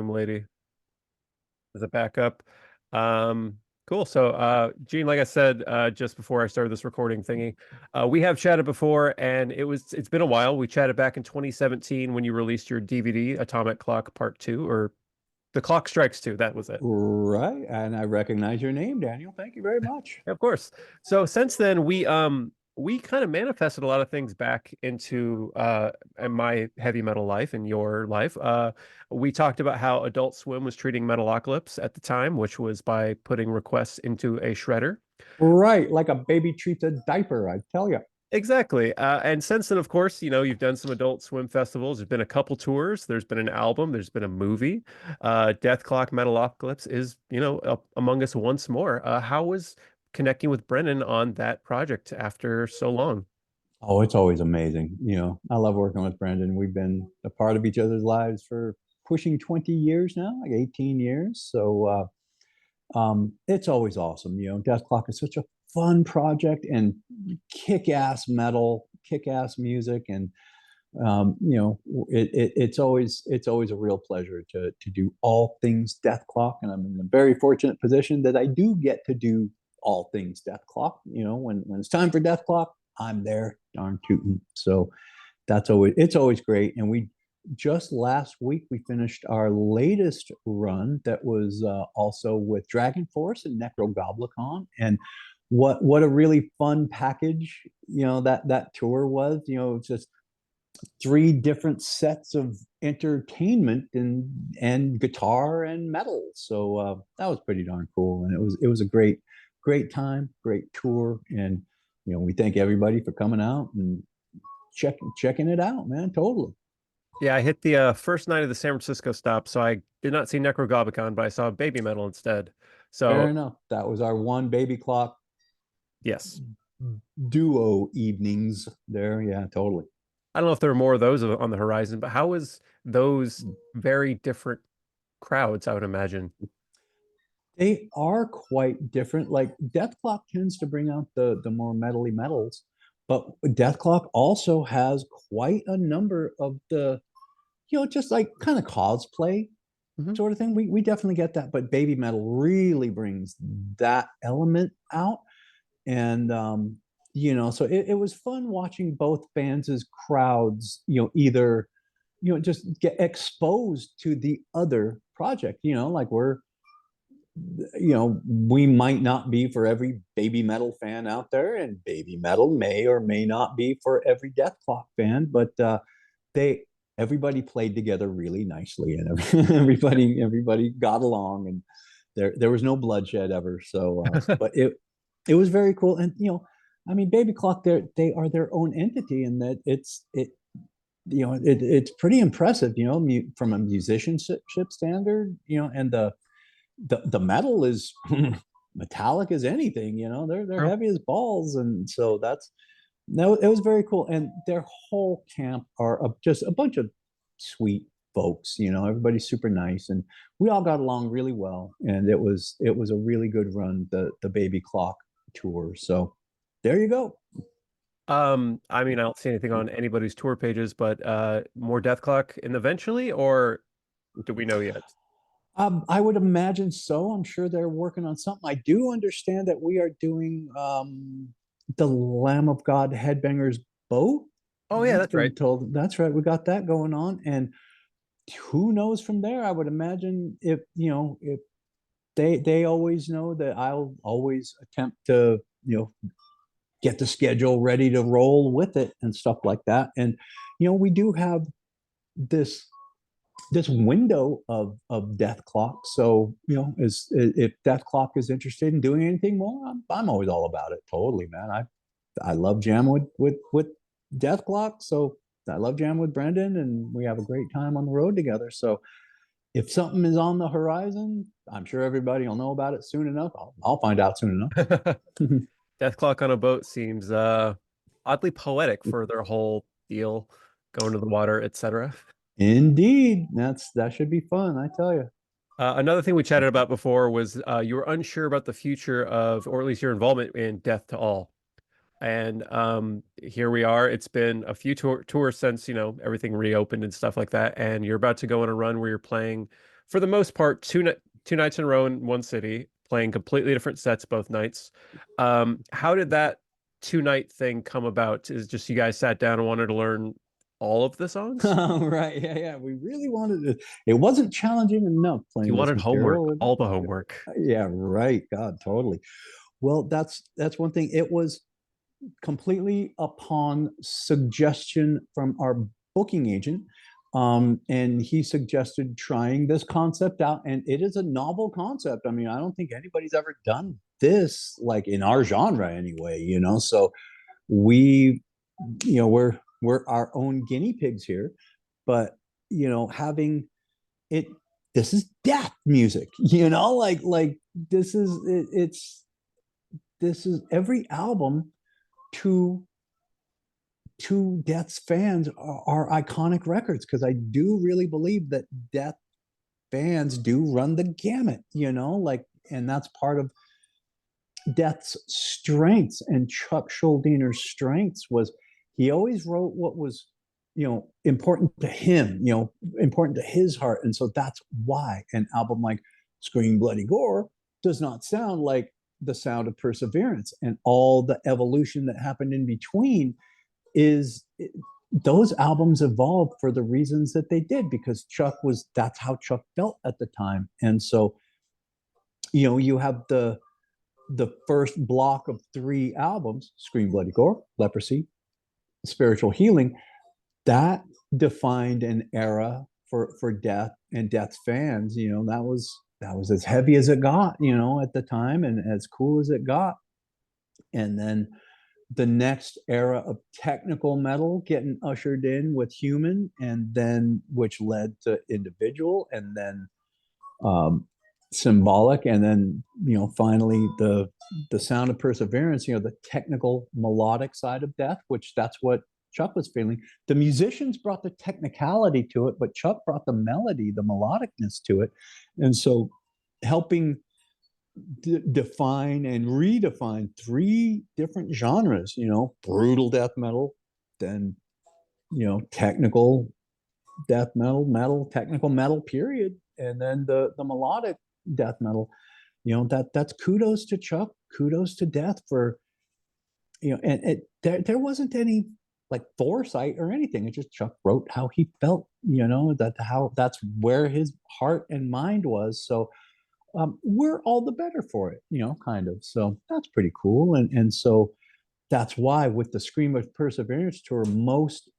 lady as a backup. Um, cool. So, Gene, like I said, just before I started this recording thingy, we have chatted before, and it's been a while. We chatted back in 2017 when you released your DVD, Atomic Clock Part 2, or The Clock Strikes 2. That was it. Right. And I recognize your name, Daniel. Thank you very much. Of course. So since then, we kind of manifested a lot of things back into in my heavy metal life and your life. We talked about how Adult Swim was treating Metalocalypse at the time, which was by putting requests into a shredder. Right. Like a baby treats a diaper, I tell you. Exactly. And since then, of course, you've done some Adult Swim festivals. There's been a couple tours. There's been an album. There's been a movie. Dethklok Metalocalypse is, among us once more. How was connecting with Brennan on that project after so long? Oh, it's always amazing. I love working with Brendan. We've been a part of each other's lives for pushing 20 years now, like 18 years. So it's always awesome. Death Clock is such a fun project and kick-ass metal, kick-ass music. And it's always a real pleasure to do all things Death Clock, and I'm in a very fortunate position that I do get to do all things Death Clock. When it's time for Death Clock, I'm there, darn tootin'. So it's always great. And we just last week we finished our latest run that was also with Dragon Force and Necrogoblicon, and what a really fun package that tour was. Just three different sets of entertainment and guitar and metal. So that was pretty darn cool, and it was a great time, great tour, and we thank everybody for coming out and checking it out, man. Totally. Yeah, I hit the first night of the San Francisco stop, so I did not see Necrogoblicon, but I saw Baby Metal instead. So, Fair enough. That was our one baby clock yes. duo evenings there. Yeah, totally. I don't know if there are more of those on the horizon, but how is those very different crowds, I would imagine? They are quite different. Like Death Clock tends to bring out the more metally metals, but Death Clock also has quite a number of the just like kind of cosplay Mhm. sort of thing. We definitely get that, but Baby Metal really brings that element out. And so it was fun watching both bands' crowds, either just get exposed to the other project. Like we might not be for every Baby Metal fan out there, and Baby Metal may or may not be for every Death Clock fan, but they everybody played together really nicely, and everybody got along, and there was no bloodshed ever. So but it was very cool. And I mean, Baby Clock, they are their own entity, and that it's pretty impressive, from a musicianship standard, and the metal is metallic as anything. They're True. heavy as balls, and so that's no, it was very cool. And their whole camp are just a bunch of sweet folks. Everybody's super nice, and we all got along really well. And it was a really good run, the Baby Clock tour. So there you go. I mean, I don't see anything on anybody's tour pages, but more Dethklok in eventually, or do we know yet? I would imagine so. I'm sure they're working on something. I do understand that we are doing the Lamb of God Headbangers boat. Oh yeah, I've that's right. been told that's right. We got that going on, and who knows from there? I would imagine if they always know that I'll always attempt to get the schedule ready to roll with it and stuff like that. And we do have this window of Death Clock. So if Death Clock is interested in doing anything more, I'm always all about it. Totally, man. I love jam with Death Clock. So I love jam with Brendan, and we have a great time on the road together. So if something is on the horizon, I'm sure everybody will know about it soon enough. I'll find out soon enough. Dethklok on a boat seems oddly poetic for their whole deal, going to the water, etc. Indeed, that should be fun. I tell you. Another thing we chatted about before was you were unsure about the future of, or at least your involvement in Death to All. And here we are. It's been a few tours since, everything reopened and stuff like that. And you're about to go on a run where you're playing for the most part, two nights in a row in one city, playing completely different sets both nights. How did that two-night thing come about? Is just you guys sat down and wanted to learn all of the songs? Right. Yeah. Yeah. We really wanted to. It wasn't challenging enough You playing this wanted homework, material. all the homework. Yeah. Right. God, totally. Well, that's one thing. It was completely upon suggestion from our booking agent. And he suggested trying this concept out. And it is a novel concept. I mean, I don't think anybody's ever done this, like in our genre anyway, So we, we're our own guinea pigs here. But, having it, this is death music, like this is, this is every album to Death's fans are iconic records, because I do really believe that Death fans do run the gamut, like, and that's part of Death's strengths. And Chuck Schuldiner's strengths was he always wrote what was, important to him, important to his heart. And so that's why an album like Scream Bloody Gore does not sound like the sound of Perseverance, and all the evolution that happened in between is those albums evolved for the reasons that they did, because that's how Chuck felt at the time. And so, you have the first block of 3 albums, Scream Bloody Gore, Leprosy, Spiritual Healing, that defined an era for Death and Death's fans. That was as heavy as it got, at the time, and as cool as it got. And then the next era of technical metal getting ushered in with Human, and then which led to Individual, and then Symbolic, and then finally the sound of Perseverance, the technical melodic side of Death, which that's what Chuck was feeling. The musicians brought the technicality to it, but Chuck brought the melody, the melodicness to it. And so helping define and redefine 3 different genres, brutal death metal, then, technical death metal, technical metal, period. And then the melodic death metal, that's kudos to Chuck, kudos to Death for, and there wasn't any like foresight or anything. It just Chuck wrote how he felt, that's where his heart and mind was. So we're all the better for it, kind of. So that's pretty cool. And so that's why with the Scream of Perseverance tour, most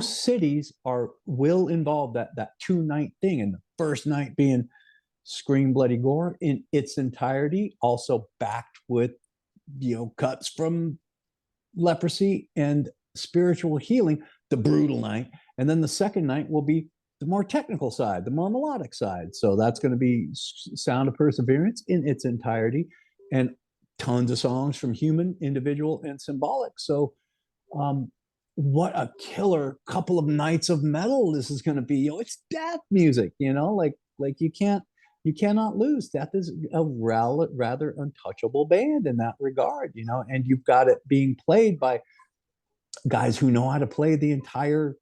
cities will involve that 2-night thing, and the first night being Scream Bloody Gore in its entirety, also backed with cuts from Leprosy and Spiritual Healing, the brutal night. And then the second night will be the more technical side, the more melodic side. So that's going to be Sound of Perseverance in its entirety, and tons of songs from Human, Individual, and Symbolic. So what a killer couple of nights of metal this is going to be. It's Death music, like you cannot lose. Death is a rather untouchable band in that regard, and you've got it being played by guys who know how to play the entire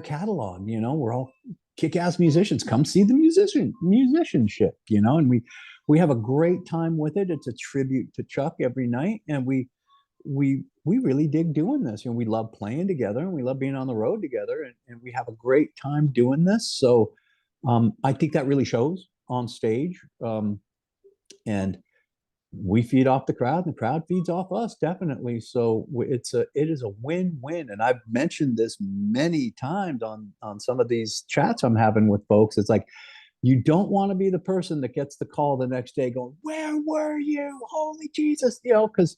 catalog. We're all kick-ass musicians. Come see the musicianship, and we have a great time with it. It's a tribute to Chuck every night, and we really dig doing this. We love playing together, and we love being on the road together, and we have a great time doing this. So I think that really shows on stage, and we feed off the crowd, and the crowd feeds off us, definitely. So it is a win-win. And I've mentioned this many times on some of these chats I'm having with folks. It's like, you don't want to be the person that gets the call the next day going, "Where were you? Holy Jesus!" Because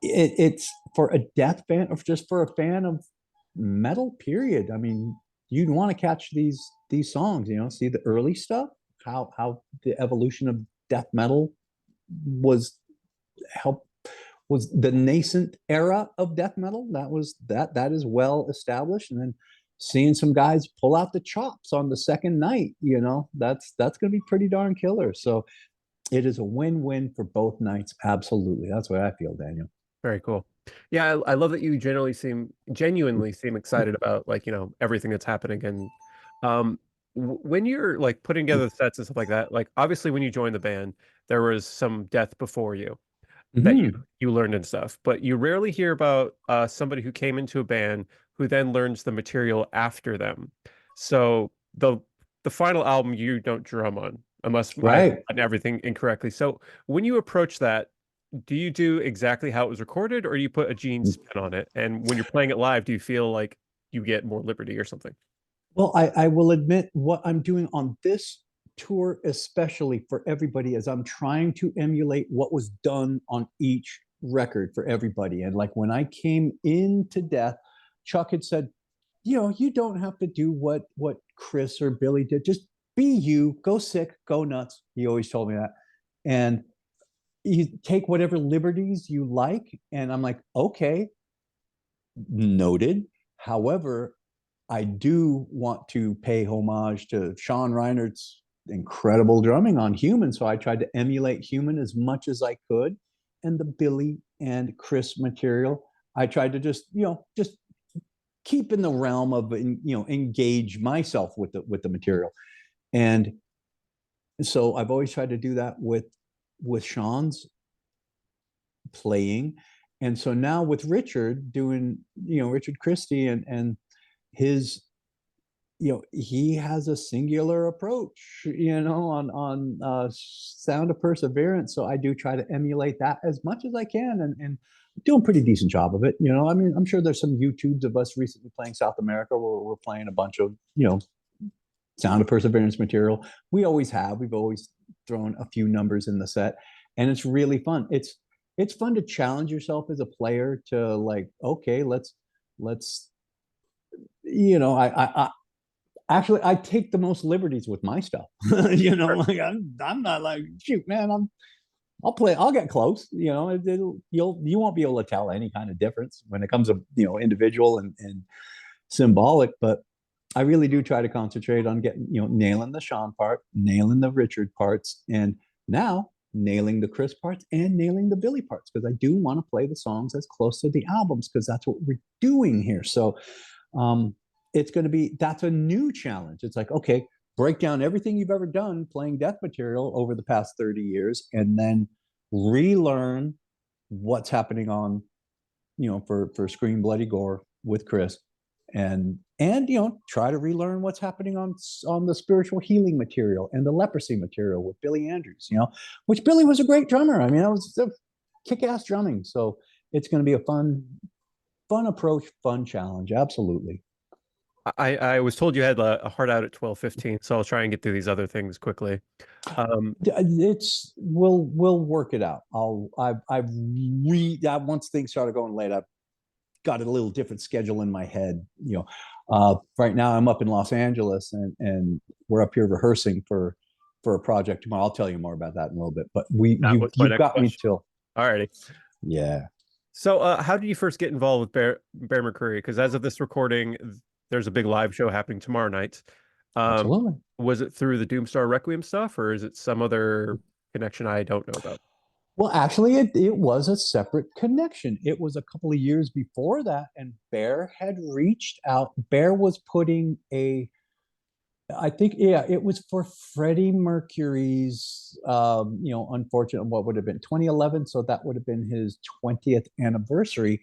it's for a Death fan, or just for a fan of metal, period. I mean, you'd want to catch these songs, see the early stuff, how the evolution of death metal was the nascent era of death metal. That is well established. And then seeing some guys pull out the chops on the second night, that's going to be pretty darn killer. So it is a win-win for both nights. Absolutely. That's what I feel, Daniel. Very cool. Yeah, I love that you genuinely seem excited about like, everything that's happening. And when you're like putting together the sets and stuff like that, like obviously when you joined the band, there was some death before you that Mhm. you learned and stuff, but you rarely hear about somebody who came into a band who then learns the material after them. So the final album you don't drum on, unless I've Right. done everything incorrectly. So when you approach that, do you do exactly how it was recorded, or do you put a Gene spin on it? And when you're playing it live, do you feel like you get more liberty or something? Well, I will admit what I'm doing on this tour, especially for everybody, is I'm trying to emulate what was done on each record for everybody. And like when I came into Death, Chuck had said, you don't have to do what Chris or Billy did. Just be you, go sick, go nuts. He always told me that. And you take whatever liberties you like. And I'm like, okay, noted. However, I do want to pay homage to Sean Reinert's incredible drumming on Human. So I tried to emulate Human as much as I could. And the Billy and Chris material, I tried to just keep in the realm of, engage myself with the material. And so I've always tried to do that with Sean's playing. And so now with Richard doing, Richard Christie and his, he has a singular approach, on Sound of Perseverance. So I do try to emulate that as much as I can, and doing a pretty decent job of it. I mean, I'm sure there's some YouTubes of us recently playing South America where we're playing a bunch of, Sound of Perseverance material. We always have. We've always thrown a few numbers in the set, and it's really fun. It's fun to challenge yourself as a player to like, okay, let's I actually I take the most liberties with my stuff. Like I'm not like, shoot, man, I'll get close. You won't be able to tell any kind of difference when it comes to individual and symbolic, but I really do try to concentrate on getting, nailing the Sean part, nailing the Richard parts, and now nailing the Chris parts and nailing the Billy parts, because I do want to play the songs as close to the albums, because that's what we're doing here. So um, that's a new challenge. It's like, okay, break down everything you've ever done playing death material over the past 30 years, and then relearn what's happening on, for Scream Bloody Gore with Chris, and try to relearn what's happening on the spiritual healing material and the leprosy material with Billy Andrews, which Billy was a great drummer. I mean, that was a kick-ass drumming. So it's going to be a fun approach, fun challenge. Absolutely. I was told you had a hard out at 12:15, so I'll try and get through these other things quickly. Um, We'll work it out. Once things started going late, I've got a little different schedule in my head. Right now I'm up in Los Angeles, and we're up here rehearsing for a project tomorrow. I'll tell you more about that in a little bit. But that was my you've next got me question. till, Alrighty. yeah, So, how did you first get involved with Bear McCreary? Because as of this recording, there's a big live show happening tomorrow night. Um, absolutely. was it through the Doomstar Requiem stuff, or is it some other connection I don't know about? Well, actually, it was a separate connection. It was a couple of years before that, and Bear had reached out. Bear was putting I think, yeah, it was for Freddie Mercury's, unfortunate, what would have been 2011. So that would have been his 20th anniversary.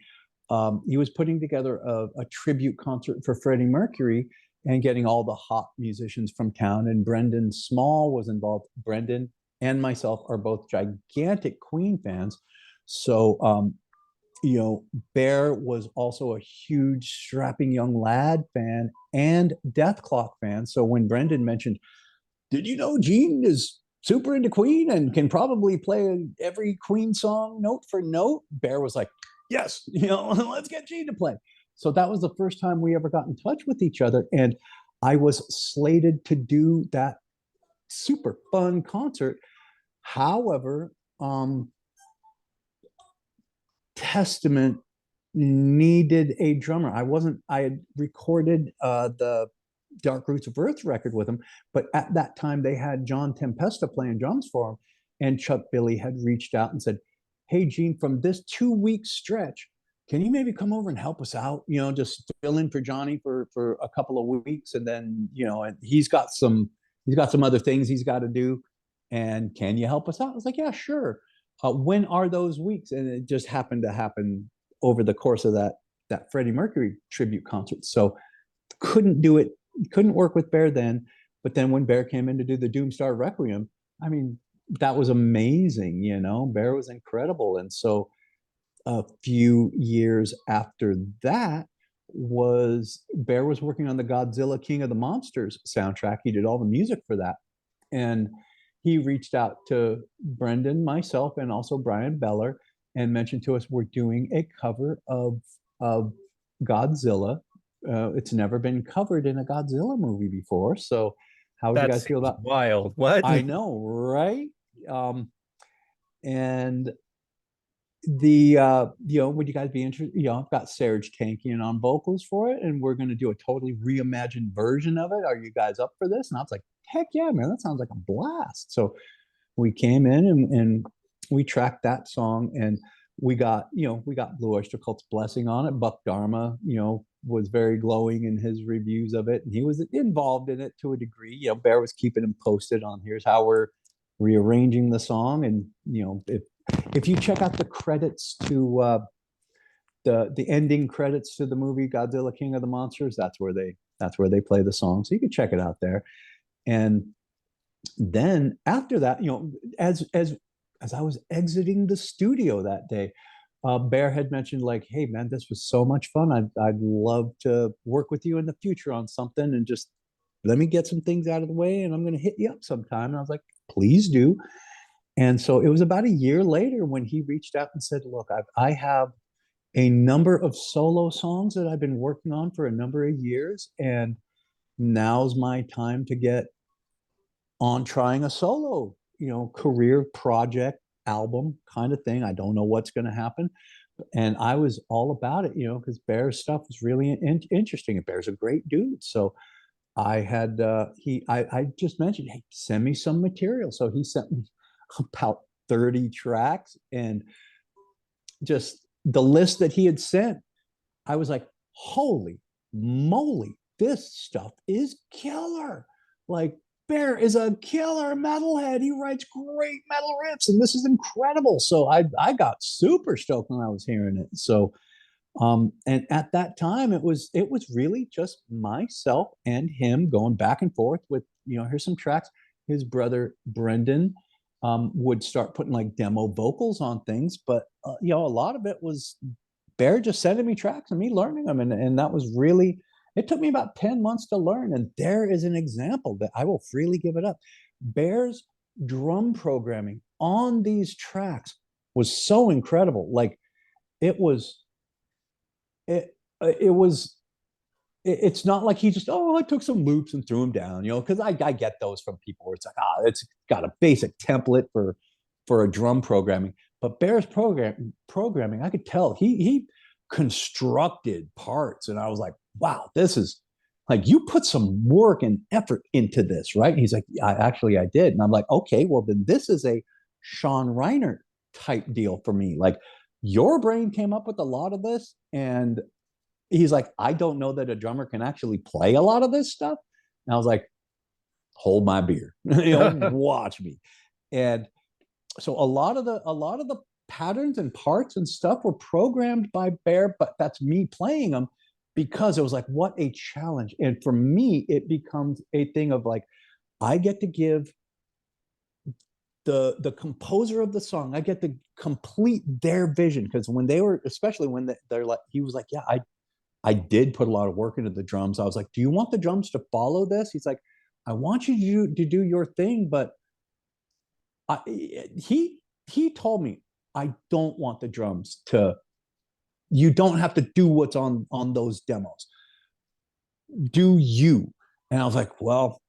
He was putting together a tribute concert for Freddie Mercury and getting all the hot musicians from town. And Brendan Small was involved. Brendan and myself are both gigantic Queen fans. So Bear was also a huge strapping young lad fan and Dethklok fan. So when Brendan mentioned, did you know Gene is super into Queen and can probably play every Queen song note for note? Bear was like, yes, let's get Gene to play. So that was the first time we ever got in touch with each other. And I was slated to do that super fun concert. However, Testament needed a drummer. I had recorded the Dark Roots of Earth record with him, but at that time they had John Tempesta playing drums for him. And Chuck Billy had reached out and said, hey, Gene, from this 2-week stretch, can you maybe come over and help us out? You know, just fill in for Johnny for a couple of weeks, and then you know, and he's got some other things he's got to do. And can you help us out? I was like, yeah, sure. When are those weeks? And it just happened to happen over the course of that Freddie Mercury tribute concert. So couldn't do it, couldn't work with Bear then. But then when Bear came in to do the Doomstar Requiem, I mean, that was amazing. You know, Bear was incredible, and so a few years after that was Bear was working on the Godzilla King of the Monsters soundtrack. He did all the music for that. And he reached out to Brendan, myself, and also Brian Beller and mentioned to us, we're doing a cover of Godzilla. It's never been covered in a Godzilla movie before. So how would you That guys feel seems about? wild. What? I know, right? And the you know, would you guys be interested? You know, I've got Serge Tankian on vocals for it, and we're going to do a totally reimagined version of it. Are you guys up for this? And I was like, heck yeah, man, that sounds like a blast. So we came in and we tracked that song, and we got, you know, we got Blue Oyster Cult's blessing on it. Buck Dharma, you know, was very glowing in his reviews of it, and he was involved in it to a degree. You know, Bear was keeping him posted on here's how we're rearranging the song. And you know, if you check out the credits to the ending credits to the movie Godzilla King of the Monsters, that's where they play the song. So you can check it out there. And then after that, you know, as I was exiting the studio that day, Bear had mentioned like, "Hey man, this was so much fun. I'd love to work with you in the future on something, and just let me get some things out of the way, and I'm going to hit you up sometime." And I was like, "Please do." And so it was about a year later when he reached out and said, "Look, I have a number of solo songs that I've been working on for a number of years, and now's my time to get on trying a solo, you know, career project album kind of thing. I don't know what's going to happen." And I was all about it, you know, because Bear's stuff was really interesting, and Bear's a great dude. So I had I just mentioned, hey, send me some material. So he sent me about 30 tracks, and just the list that he had sent, I was like, holy moly, this stuff is killer. Like, Bear is a killer metalhead. He writes great metal riffs, and this is incredible. So I got super stoked when I was hearing it. So and at that time it was really just myself and him going back and forth with, you know, here's some tracks. His brother Brendan would start putting like demo vocals on things, but you know, a lot of it was Bear just sending me tracks and me learning them, and that was really, it took me about 10 months to learn. And there is an example that I will freely give it up. Bear's drum programming on these tracks was so incredible. Like, it was it was it's not like he just, oh, I took some loops and threw them down, you know, because I get those from people where it's like, it's got a basic template for a drum programming. But Bear's programming, I could tell he constructed parts, and I was like, wow, this is like, you put some work and effort into this, right? And he's like, yeah, I did. And I'm like, okay, well then this is a Sean Reiner type deal for me. Like, your brain came up with a lot of this, and he's like, I don't know that a drummer can actually play a lot of this stuff. And I was like, hold my beer, you know, watch me. And so a lot of the patterns and parts and stuff were programmed by Bear, but that's me playing them, because it was like, what a challenge. And for me, it becomes a thing of like, I get to give the composer of the song, I get to complete their vision. Because when they were, especially when they're like, he was like, yeah, I did put a lot of work into the drums. I was like, do you want the drums to follow this? He's like, I want you to do your thing, but I, he told me, I don't want the drums to, you don't have to do what's on those demos. Do you? And I was like, well,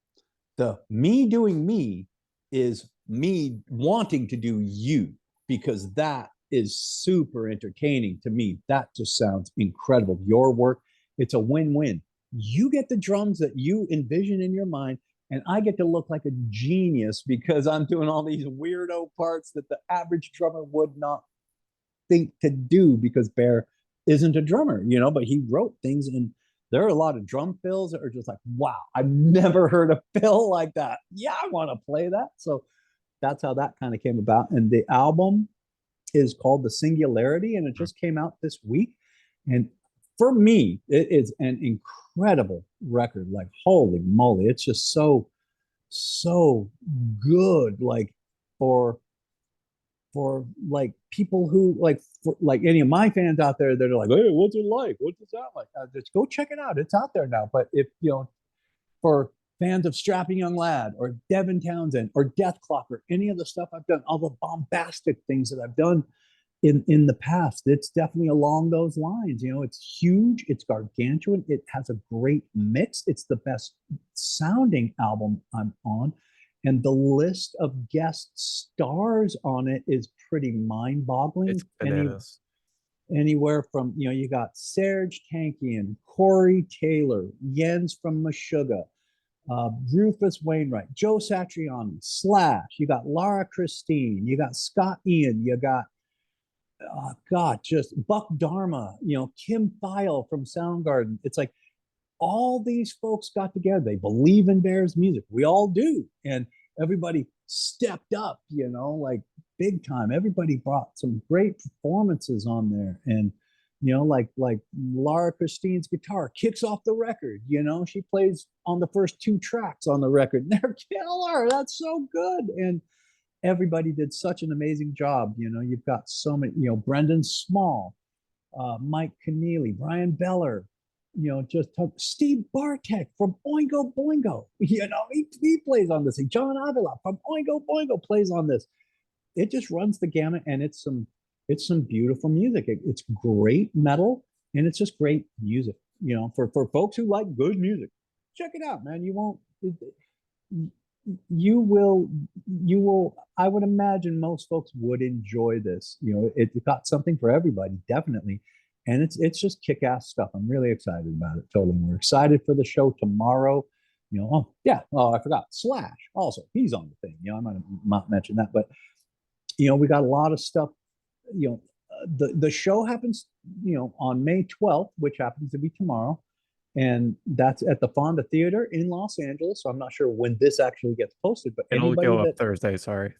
the me doing me is me wanting to do you, because that is super entertaining to me. That just sounds incredible. Your work, it's a win-win. You get the drums that you envision in your mind, and I get to look like a genius because I'm doing all these weirdo parts that the average drummer would not think to do, because Bear isn't a drummer, but he wrote things, and there are a lot of drum fills that are just like, wow, I've never heard a fill like that. Yeah, I want to play that. So that's how that kind of came about. And the album is called The Singularity, and it just came out this week. And for me, it is an incredible record. Like, holy moly, it's just so good. Like, for like people who like, for like any of my fans out there that are like, hey, what's it like? What's it sound like? Just go check it out. It's out there now. But if for fans of Strapping Young Lad or Devin Townsend or Dethklok or any of the stuff I've done, all the bombastic things that I've done in the past, it's definitely along those lines. It's huge, it's gargantuan, it has a great mix, it's the best sounding album I'm on, and the list of guest stars on it is pretty mind-boggling. It's bananas. Anywhere from, you got Serge Tankian, Corey Taylor, Jens from Meshuggah, Rufus Wainwright, Joe Satriani, Slash, you got Lara Christine, you got Scott Ian, you got God, just Buck Dharma, Kim Thile from Soundgarden. It's like all these folks got together. They believe in Bears music. We all do. And everybody stepped up, like big time. Everybody brought some great performances on there. And, like Lara Christine's guitar kicks off the record. She plays on the first two tracks on the record. They're killer. That's so good. And everybody did such an amazing job. You've got so many, Brendan Small, Mike Keneally, Brian Beller, just Steve Bartek from Oingo Boingo. He plays on this thing. John Avila from Oingo Boingo plays on this. It just runs the gamut, and it's some beautiful music. It's great metal, and it's just great music. For folks who like good music, check it out, man. You will, I would imagine most folks would enjoy this. It got something for everybody, definitely. And it's just kick-ass stuff. I'm really excited about it. Totally. We're excited for the show tomorrow. Oh yeah. Oh, I forgot. Slash also, he's on the thing. I might have not mentioned that, but we got a lot of stuff. The show happens, on May 12th, which happens to be tomorrow. And that's at the Fonda Theater in Los Angeles. So I'm not sure when this actually gets posted, but It'll anybody go up that Thursday. Sorry.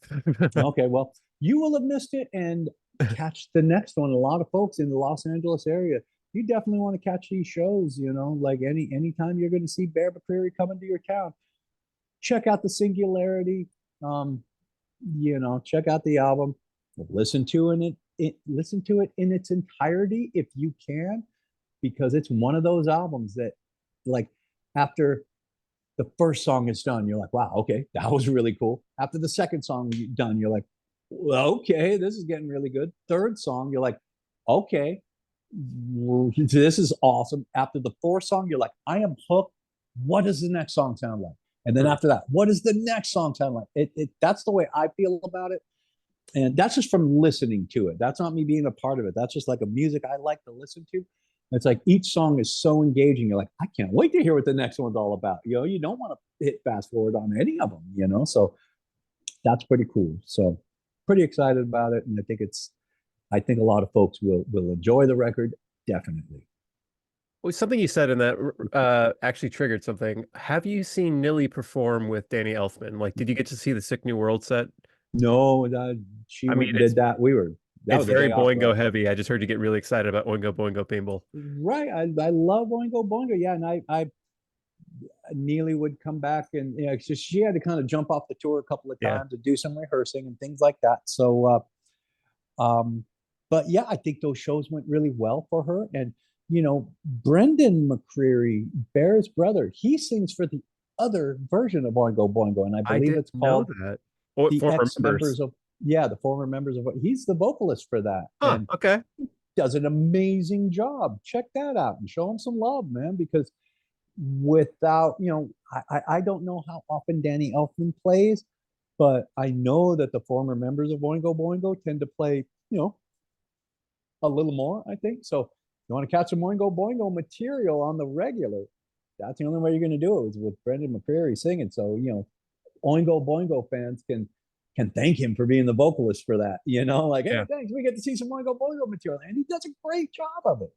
okay, well, you will have missed it and catch the next one. A lot of folks in the Los Angeles area, you definitely want to catch these shows. Like anytime you're going to see Bear McCreary coming to your town, check out The Singularity. Check out the album. Listen to it in its entirety if you can, because it's one of those albums that, like, after the first song is done, you're like, wow, okay, that was really cool. After the second song done, you're like, well, okay, this is getting really good. Third song, you're like, okay, this is awesome. After the fourth song, you're like, I am hooked. What does the next song sound like? And then after that, what does the next song sound like? That's the way I feel about it. And that's just from listening to it. That's not me being a part of it. That's just like a music I like to listen to. It's like each song is so engaging. You're like, I can't wait to hear what the next one's all about. You don't want to hit fast forward on any of them, So that's pretty cool. So pretty excited about it. And I think a lot of folks will enjoy the record. Definitely. Well, something you said in that actually triggered something. Have you seen Nilly perform with Danny Elfman? Like, did you get to see the Sick New World set? No, she I went mean, and did that. That it's was the very day off, Boingo right? heavy. I just heard you get really excited about Oingo Boingo Pinball. Right. I love Oingo Boingo. Yeah. And I Neely would come back, and so she had to kind of jump off the tour a couple of Yeah. times to do some rehearsing and things like that. So but yeah, I think those shows went really well for her. And Brendan McCreary, Bear's brother, he sings for the other version of Boingo Boingo, and I I believe didn't it's know called that. Or the former ex members. members of the former members of he's the vocalist for that, Huh. and Okay. does an amazing job. Check that out and show him some love, man, because without, I don't know how often Danny Elfman plays, but I know that the former members of Boingo Boingo tend to play, a little more, I think. So if you want to catch some Boingo Boingo material on the regular, that's the only way you're going to do it is with Brendan McCreary singing. So, Oingo Boingo fans can can thank him for being the vocalist for that. Like, hey, Yeah. thanks, we get to see some Oingo Boingo material, and he does a great job of it.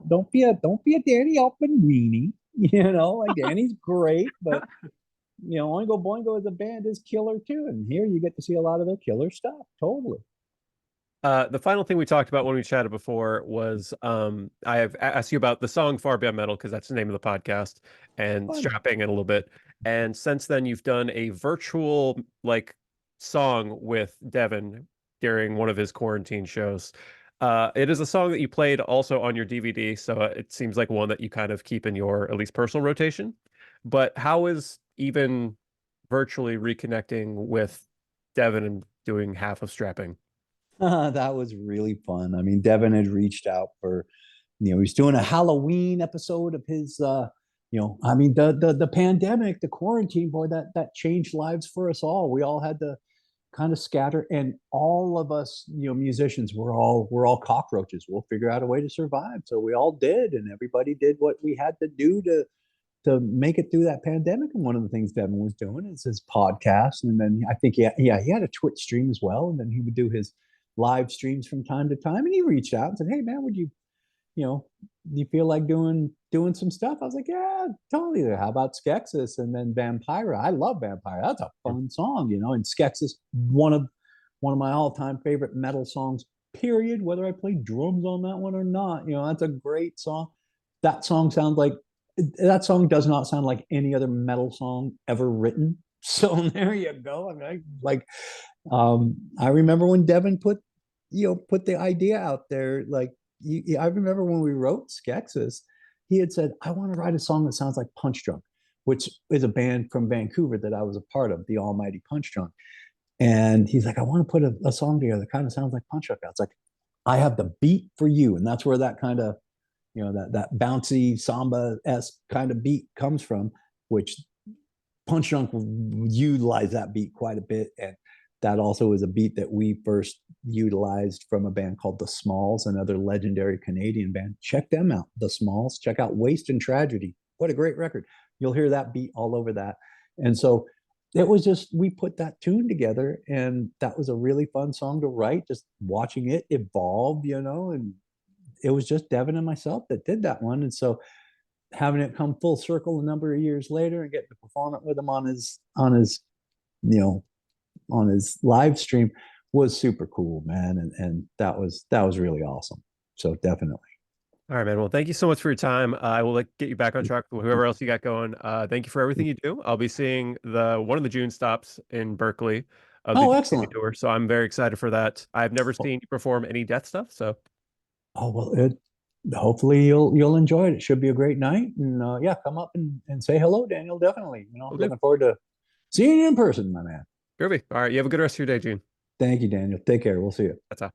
Don't be a Danny Elfman weenie. Like Danny's great, but Oingo Boingo as a band is killer too, and here you get to see a lot of their killer stuff. Totally. The final thing we talked about when we chatted before was I have asked you about the song Far Beyond Metal because that's the name of the podcast and Fun. strapping in a little bit. And since then, you've done a virtual like song with Devin during one of his quarantine shows. It is a song that you played also on your DVD, so it seems like one that you kind of keep in your at least personal rotation. But how is even virtually reconnecting with Devin and doing half of strapping? That was really fun. I mean, Devin had reached out for, he was doing a Halloween episode of his, I mean, the pandemic, the quarantine, boy, that changed lives for us all. We all had to kind of scatter, and all of us, musicians, we're all cockroaches. We'll figure out a way to survive. So we all did, and everybody did what we had to do to make it through that pandemic. And one of the things Devin was doing is his podcast. And then I think, he had a Twitch stream as well. And then he would do his live streams from time to time. And he reached out and said, hey, man, do you feel like doing some stuff? I was like, yeah, totally. How about Skeksis? And then Vampira. I love Vampira. That's a fun song, and Skeksis, one of my all-time favorite metal songs, period. Whether I play drums on that one or not, that's a great song. That song sounds like that song does not sound like any other metal song ever written. So there you go. I mean, I remember when Devin put the idea out there. Like, I remember when we wrote Skeksis, he had said, I want to write a song that sounds like Punch Drunk, which is a band from Vancouver that I was a part of, the Almighty Punch Drunk. And he's like, I want to put a song together that kind of sounds like Punch Drunk. I was like, I have the beat for you. And that's where that kind of, that bouncy samba-esque kind of beat comes from, which Punch Drunk utilized that beat quite a bit. And that also is a beat that we first utilized from a band called The Smalls, another legendary Canadian band. Check them out, The Smalls. Check out Waste and Tragedy. What a great record. You'll hear that beat all over that. And so it was just, we put that tune together, and that was a really fun song to write, just watching it evolve, and it was just Devin and myself that did that one. And so having it come full circle a number of years later and get to perform it with him you know, on his live stream was super cool, man. And that was really awesome. So definitely. All right, man. Well, thank you so much for your time. I will get you back on track with whoever else you got going. Thank you for everything you do. I'll be seeing one of the June stops in Berkeley of the Oh, DTV excellent. tour, so I'm very excited for that. I've never Oh, seen you perform any Death stuff, so well, hopefully you'll enjoy it. It should be a great night. And yeah, come up and say hello, Daniel. Definitely. we'll do. Looking forward to seeing you in person, my man. Groovy. All right, you have a good rest of your day, Gene. Thank you, Daniel. Take care. We'll see you. That's all.